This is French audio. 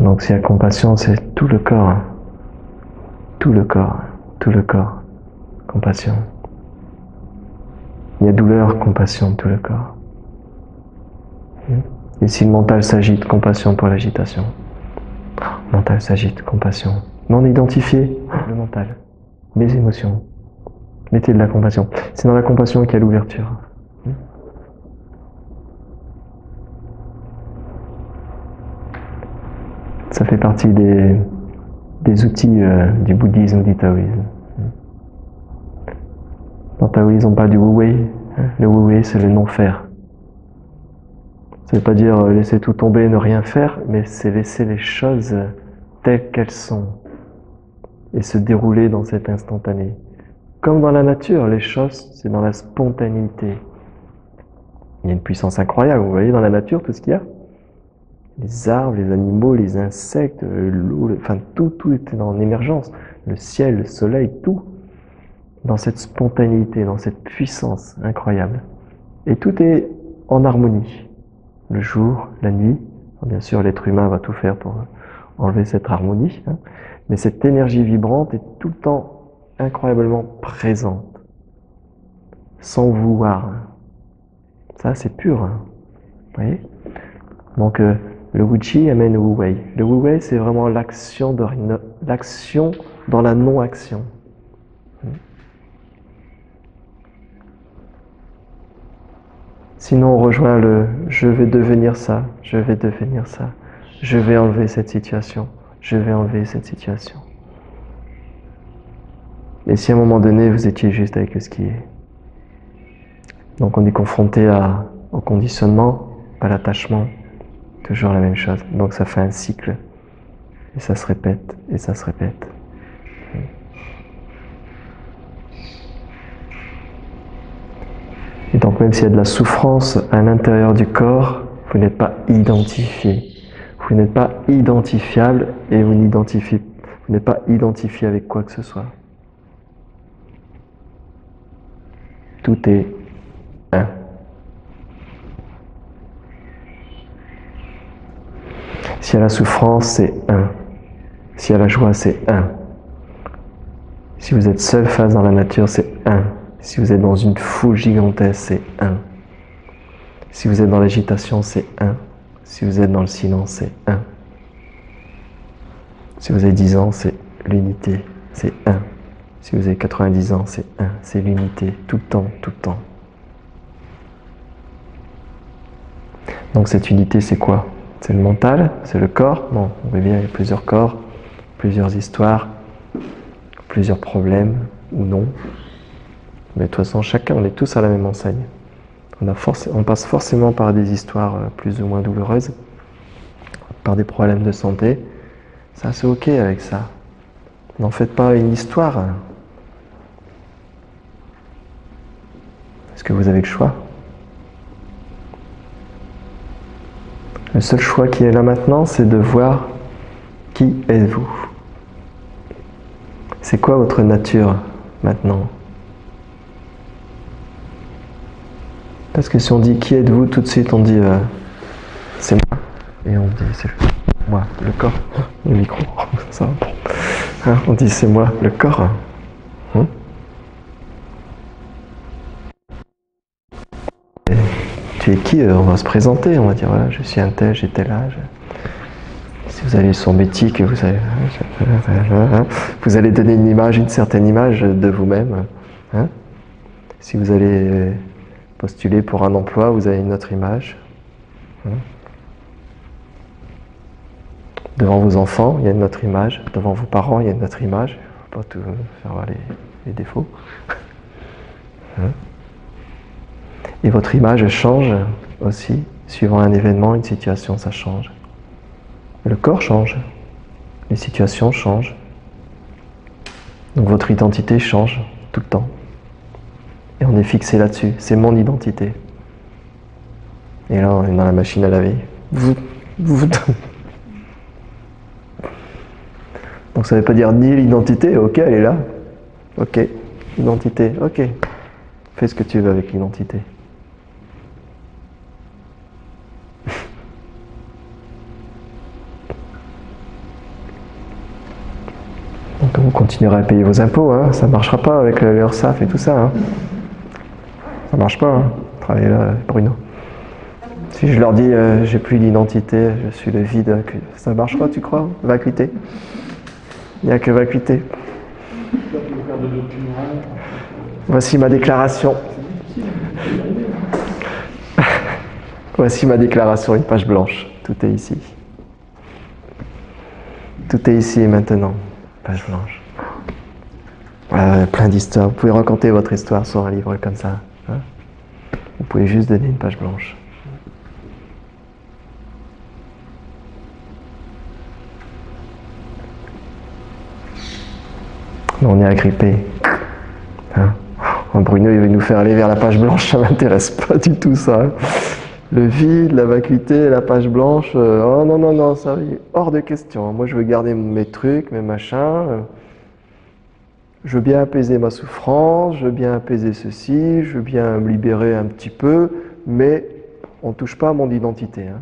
Donc s'il y a compassion, c'est tout le corps. Tout le corps. Tout le corps. Compassion. Il y a douleur, compassion, tout le corps. Et si le mental s'agite, compassion pour l'agitation. Le mental s'agite, compassion. Non identifié, le mental. Les émotions. Mettez de la compassion. C'est dans la compassion qu'il y a l'ouverture. Ça fait partie des outils du bouddhisme, du taoïsme. Dans le taoïsme, on parle du wu-wei. Le wu-wei, c'est le non-faire. Ça ne veut pas dire laisser tout tomber, ne rien faire, mais c'est laisser les choses telles qu'elles sont et se dérouler dans cet instantané. Comme dans la nature, les choses, c'est dans la spontanéité. Il y a une puissance incroyable, vous voyez dans la nature tout ce qu'il y a. Les arbres, les animaux, les insectes, l'eau, enfin tout est en émergence. Le ciel, le soleil, tout. Dans cette spontanéité, dans cette puissance incroyable. Et tout est en harmonie. Le jour, la nuit. Bien sûr, l'être humain va tout faire pour enlever cette harmonie. Mais cette énergie vibrante est tout le temps incroyablement présente. Sans vouloir. Ça, c'est pur. Vous voyez? Donc, le Wu-Chi amène au Wu-Wei. Le Wu-Wei, c'est vraiment l'action dans la non-action. Sinon, on rejoint le « je vais devenir ça, je vais devenir ça, je vais enlever cette situation, je vais enlever cette situation ». Et si à un moment donné, vous étiez juste avec ce qui est. Donc on est confronté au conditionnement, à l'attachement, toujours la même chose. Donc ça fait un cycle, et ça se répète, et ça se répète. Et donc même s'il y a de la souffrance à l'intérieur du corps, vous n'êtes pas identifié. Vous n'êtes pas identifiable et vous n'êtes pas identifié avec quoi que ce soit. Tout est un. S'il y a la souffrance, c'est un. S'il y a la joie, c'est un. Si vous êtes seul face dans la nature, c'est un. Si vous êtes dans une foule gigantesque, c'est un. Si vous êtes dans l'agitation, c'est un. Si vous êtes dans le silence, c'est un. Si vous avez 10 ans, c'est l'unité, c'est un. Si vous avez 90 ans, c'est un. C'est l'unité, tout le temps, tout le temps. Donc cette unité, c'est quoi? C'est le mental? C'est le corps? Non, on voit bien, il y a plusieurs corps, plusieurs histoires, plusieurs problèmes, ou non. Mais de toute façon, chacun, on est tous à la même enseigne. On passe forcément par des histoires plus ou moins douloureuses, par des problèmes de santé. Ça, c'est ok avec ça. N'en faites pas une histoire. Est-ce que vous avez le choix? Le seul choix qui est là maintenant, c'est de voir qui êtes-vous. C'est quoi votre nature maintenant? Parce que si on dit qui êtes-vous, tout de suite on dit c'est moi. Et on dit c'est moi, le corps, le micro, ça. Hein, on dit c'est moi, le corps. Tu es qui? On va se présenter, on va dire voilà, je suis un tel, j'ai tel âge. Si vous allez sur Métique, vous allez donner une image, une certaine image de vous-même. Hein? Si vous allez postuler pour un emploi, vous avez une autre image. Devant vos enfants, il y a une autre image. Devant vos parents, il y a une autre image. Il ne faut pas tout faire voir les défauts. Et votre image change aussi, suivant un événement, une situation, ça change. Le corps change, les situations changent. Donc votre identité change tout le temps. Et on est fixé là-dessus, c'est mon identité. Et là, on est dans la machine à laver. Donc ça ne veut pas dire ni l'identité, ok, elle est là. Ok, identité, ok. Fais ce que tu veux avec l'identité. Vous continuerez à payer vos impôts, hein. Ça ne marchera pas avec l'URSSAF et tout ça. Hein. Ça marche pas, hein. Travailler là, Bruno. Si je leur dis j'ai plus d'identité, je suis le vide, ça marchera, tu crois? Vacuité. Il n'y a que vacuité. Voici ma déclaration. Voici ma déclaration, une page blanche. Tout est ici. Tout est ici et maintenant. Page blanche. Plein d'histoires. Vous pouvez raconter votre histoire sur un livre comme ça. Hein? Vous pouvez juste donner une page blanche. On est agrippé. Hein? Oh, Bruno, il veut nous faire aller vers la page blanche, ça m'intéresse pas du tout ça. Hein? Le vide, la vacuité, la page blanche, oh non, non, non, ça est hors de question. Moi, je veux garder mes trucs, mes machins. Je veux bien apaiser ma souffrance, je veux bien apaiser ceci, je veux bien me libérer un petit peu, mais on ne touche pas à mon identité. Hein.